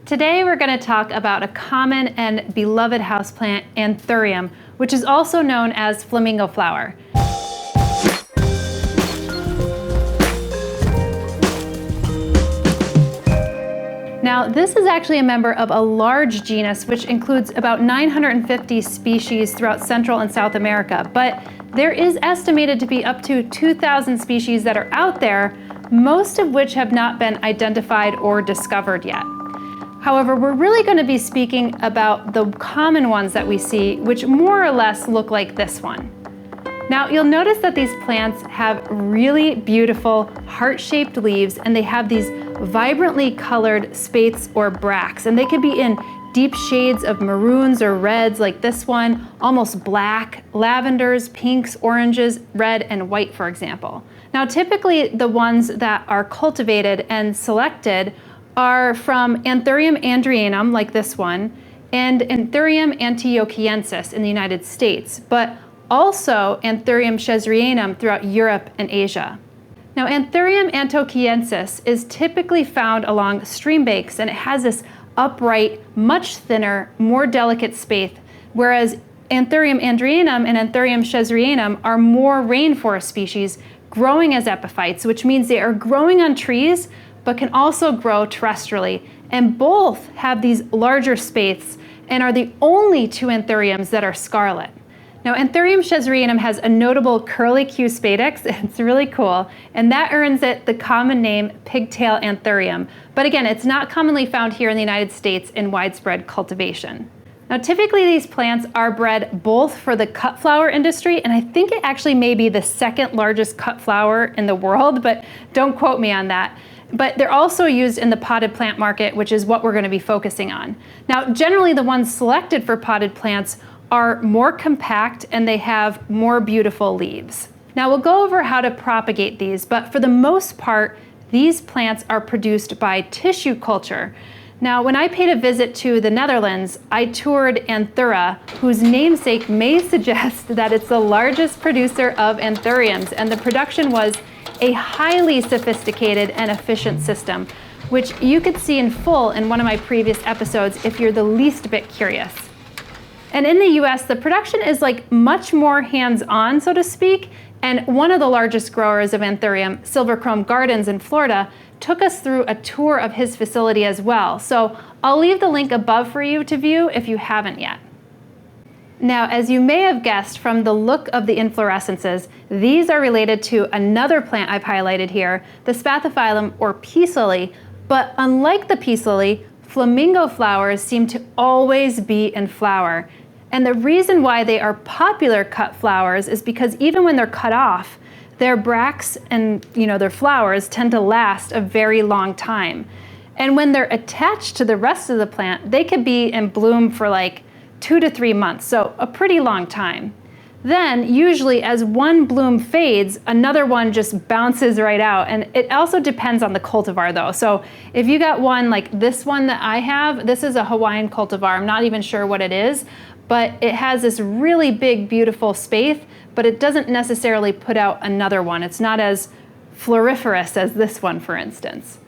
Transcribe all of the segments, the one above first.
Today we're going to talk about a common and beloved houseplant, Anthurium, which is also known as flamingo flower. Now, this is actually a member of a large genus which includes about 950 species throughout Central and South America, but there is estimated to be up to 2,000 species that are out there, most of which have not been identified or discovered yet. However, we're really going to be speaking about the common ones that we see, which more or less look like this one. Now, you'll notice that these plants have really beautiful heart-shaped leaves, and they have these vibrantly colored spathes or bracts, and they could be in deep shades of maroons or reds like this one, almost black, lavenders, pinks, oranges, red, and white, for example. Now, typically the ones that are cultivated and selected are from Anthurium andreanum, like this one, and Anthurium antiochiensis in the United States, but also Anthurium Species throughout Europe and Asia. Now, Anthurium antiochiensis is typically found along stream banks, and it has this upright, much thinner, more delicate spathe, whereas Anthurium andreanum and Anthurium Species are more rainforest species growing as epiphytes, which means they are growing on trees but can also grow terrestrially, and both have these larger spathes and are the only two anthuriums that are scarlet. Now, Anthurium Species has a notable curly Q spadix, it's really cool, and that earns it the common name pigtail anthurium. But again, it's not commonly found here in the United States in widespread cultivation. Now, typically these plants are bred both for the cut flower industry, and I think it actually may be the second largest cut flower in the world, but don't quote me on that. But they're also used in the potted plant market, which is what we're going to be focusing on. Now, generally the ones selected for potted plants are more compact and they have more beautiful leaves. Now, we'll go over how to propagate these, but for the most part, these plants are produced by tissue culture. Now, when I paid a visit to the Netherlands, I toured Anthura, whose namesake may suggest that it's the largest producer of anthuriums, and the production was a highly sophisticated and efficient system, which you could see in full in one of my previous episodes if you're the least bit curious. And in the US, the production is like much more hands-on, so to speak, and one of the largest growers of Anthurium, Silver Chrome Gardens in Florida, took us through a tour of his facility as well. So I'll leave the link above for you to view if you haven't yet. Now, as you may have guessed from the look of the inflorescences, these are related to another plant I've highlighted here, the Spathiphyllum or peace lily, but unlike the peace lily, flamingo flowers seem to always be in flower. And the reason why they are popular cut flowers is because even when they're cut off, their bracts and their flowers tend to last a very long time. And when they're attached to the rest of the plant, they could be in bloom for like 2 to 3 months, so a pretty long time. Then, usually as one bloom fades, another one just bounces right out. And it also depends on the cultivar though. So if you got one like this one that I have, this is a Hawaiian cultivar, I'm not even sure what it is, but it has this really big, beautiful spathe, but it doesn't necessarily put out another one. It's not as floriferous as this one, for instance.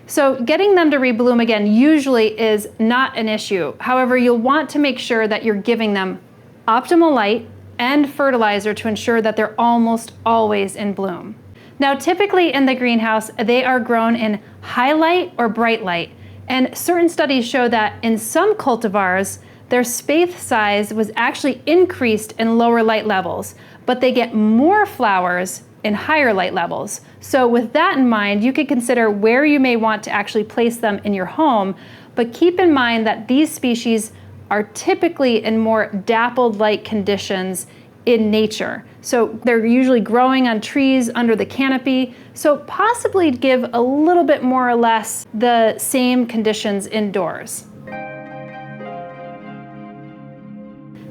So getting them to rebloom again usually is not an issue. However, you'll want to make sure that you're giving them optimal light and fertilizer to ensure that they're almost always in bloom. Now, typically in the greenhouse, they are grown in high light or bright light. And certain studies show that in some cultivars, their spathe size was actually increased in lower light levels, but they get more flowers in higher light levels. So with that in mind, you could consider where you may want to actually place them in your home, but keep in mind that these species are typically in more dappled light conditions in nature. So they're usually growing on trees under the canopy, so possibly give a little bit more or less the same conditions indoors.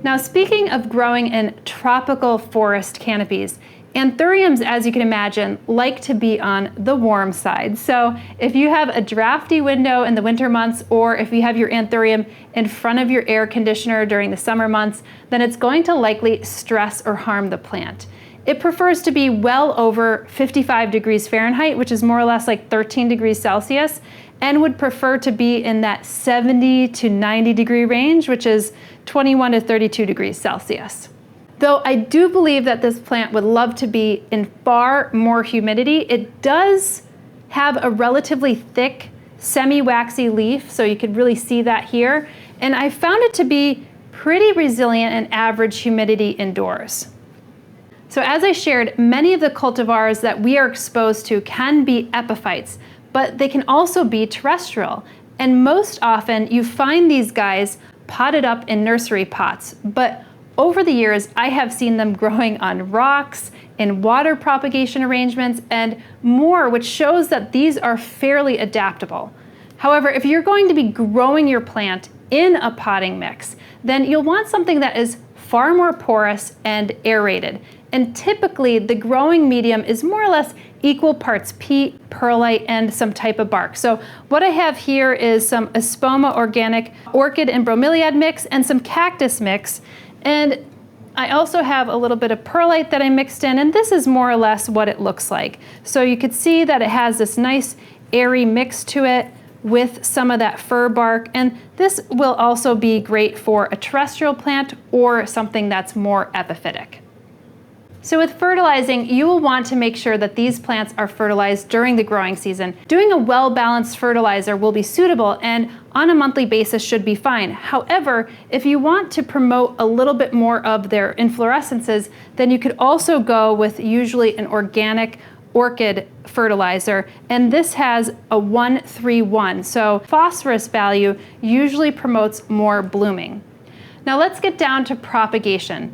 Now, speaking of growing in tropical forest canopies, Anthuriums, as you can imagine, like to be on the warm side. So if you have a drafty window in the winter months, or if you have your Anthurium in front of your air conditioner during the summer months, then it's going to likely stress or harm the plant. It prefers to be well over 55 degrees Fahrenheit, which is more or less like 13 degrees Celsius. and would prefer to be in that 70 to 90 degree range, which is 21 to 32 degrees Celsius. Though I do believe that this plant would love to be in far more humidity, it does have a relatively thick, semi-waxy leaf, so you could really see that here. And I found it to be pretty resilient in average humidity indoors. So as I shared, many of the cultivars that we are exposed to can be epiphytes, but they can also be terrestrial. And most often you find these guys potted up in nursery pots, but over the years I have seen them growing on rocks, in water propagation arrangements, and more, which shows that these are fairly adaptable. However, if you're going to be growing your plant in a potting mix, then you'll want something that is far more porous and aerated. And typically the growing medium is more or less equal parts peat, perlite, and some type of bark. So what I have here is some Espoma Organic orchid and bromeliad mix and some cactus mix. And I also have a little bit of perlite that I mixed in, and this is more or less what it looks like. So you could see that it has this nice airy mix to it with some of that fir bark, and this will also be great for a terrestrial plant or something that's more epiphytic. So with fertilizing, you will want to make sure that these plants are fertilized during the growing season. Doing a well-balanced fertilizer will be suitable and on a monthly basis should be fine. However, if you want to promote a little bit more of their inflorescences, then you could also go with usually an organic orchid fertilizer, and this has a 1-3-1, so phosphorus value usually promotes more blooming. Now let's get down to propagation.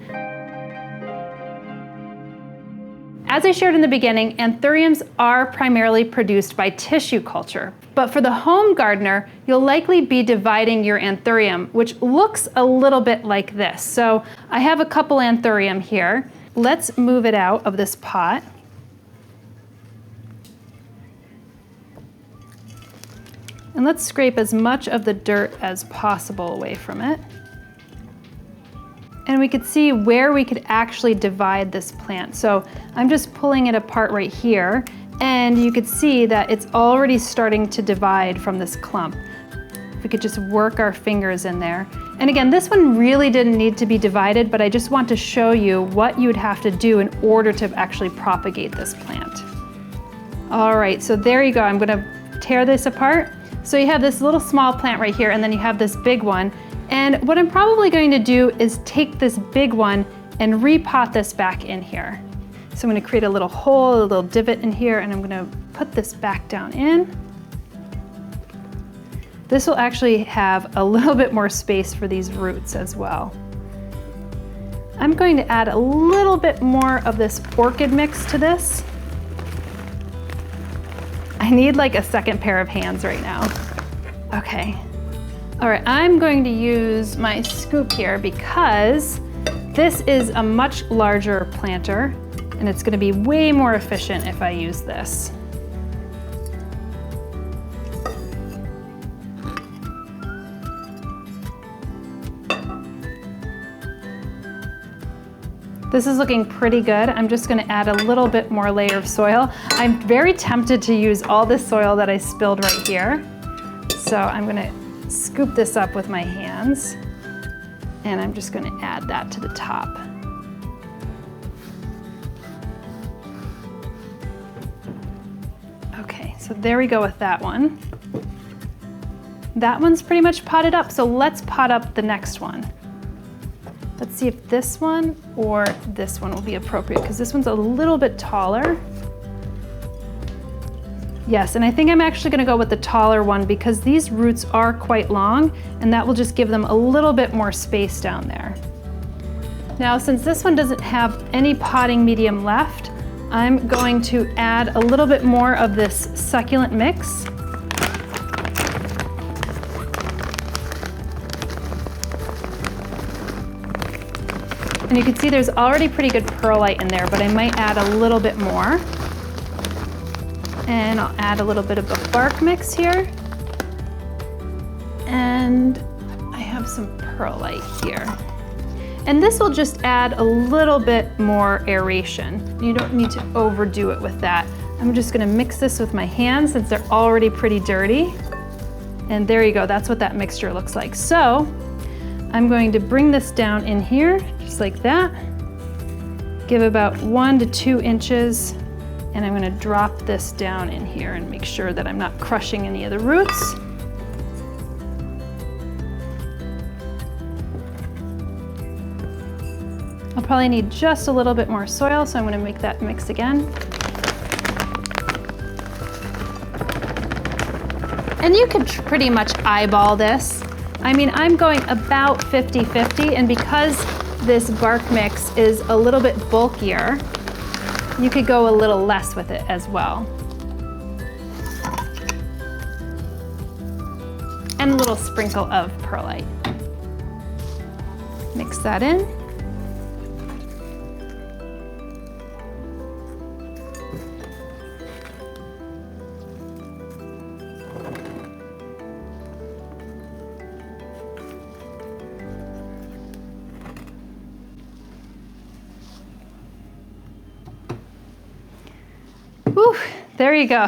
As I shared in the beginning, anthuriums are primarily produced by tissue culture, but for the home gardener, you'll likely be dividing your anthurium, which looks a little bit like this. So I have a couple anthurium here. Let's move it out of this pot. And let's scrape as much of the dirt as possible away from it. And we could see where we could actually divide this plant. So I'm just pulling it apart right here, and you could see that it's already starting to divide from this clump. If we could just work our fingers in there. And again, this one really didn't need to be divided, but I just want to show you what you would have to do in order to actually propagate this plant. All right, so there you go. I'm gonna tear this apart. So you have this little small plant right here, and then you have this big one. And what I'm probably going to do is take this big one and repot this back in here. So I'm going to create a little hole, a little divot in here, and I'm going to put this back down in. This will actually have a little bit more space for these roots as well. I'm going to add a little bit more of this orchid mix to this. I need like a second pair of hands right now. Okay. All right, I'm going to use my scoop here because this is a much larger planter and it's going to be way more efficient if I use this. This is looking pretty good. I'm just going to add a little bit more layer of soil. I'm very tempted to use all this soil that I spilled right here. So I'm going to scoop this up with my hands, and I'm just going to add that to the top. Okay, so there we go with that one. That one's pretty much potted up, so let's pot up the next one. Let's see if this one or this one will be appropriate, because this one's a little bit taller. Yes, and I think I'm actually going to go with the taller one because these roots are quite long, and that will just give them a little bit more space down there. Now, since this one doesn't have any potting medium left, I'm going to add a little bit more of this succulent mix. And you can see there's already pretty good perlite in there, but I might add a little bit more. And I'll add a little bit of a bark mix here. And I have some perlite here. And this will just add a little bit more aeration. You don't need to overdo it with that. I'm just gonna mix this with my hands since they're already pretty dirty. And there you go, that's what that mixture looks like. So I'm going to bring this down in here, just like that. Give about 1 to 2 inches, and I'm gonna drop this down in here and make sure that I'm not crushing any of the roots. I'll probably need just a little bit more soil, so I'm gonna make that mix again. And you could pretty much eyeball this. I mean, I'm going about 50-50, and because this bark mix is a little bit bulkier, you could go a little less with it as well. And a little sprinkle of perlite. Mix that in. Whew, there you go.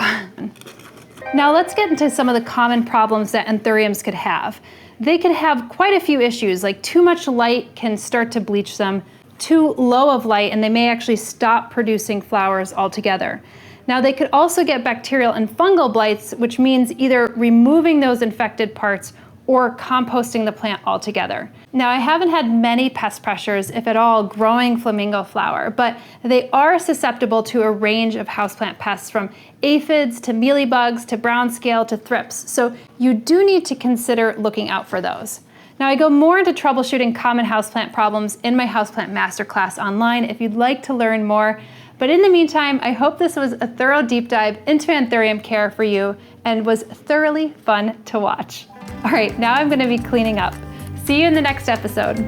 Now let's get into some of the common problems that anthuriums could have. They could have quite a few issues, like too much light can start to bleach them, too low of light, and they may actually stop producing flowers altogether. Now they could also get bacterial and fungal blights, which means either removing those infected parts or composting the plant altogether. Now I haven't had many pest pressures, if at all, growing flamingo flower, but they are susceptible to a range of houseplant pests, from aphids to mealybugs to brown scale to thrips, so you do need to consider looking out for those. Now I go more into troubleshooting common houseplant problems in my houseplant masterclass online if you'd like to learn more. But in the meantime, I hope this was a thorough deep dive into anthurium care for you and was thoroughly fun to watch. All right, now I'm gonna be cleaning up. See you in the next episode.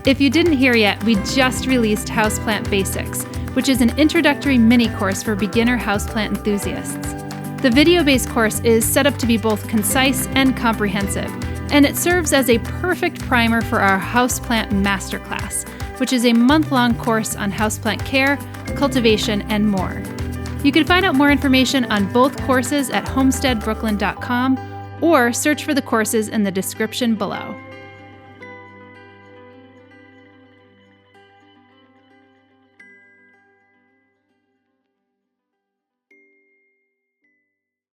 If you didn't hear yet, we just released Houseplant Basics, which is an introductory mini course for beginner houseplant enthusiasts. The video-based course is set up to be both concise and comprehensive, and it serves as a perfect primer for our Houseplant Masterclass, which is a month-long course on houseplant care, cultivation, and more. You can find out more information on both courses at homesteadbrooklyn.com or search for the courses in the description below.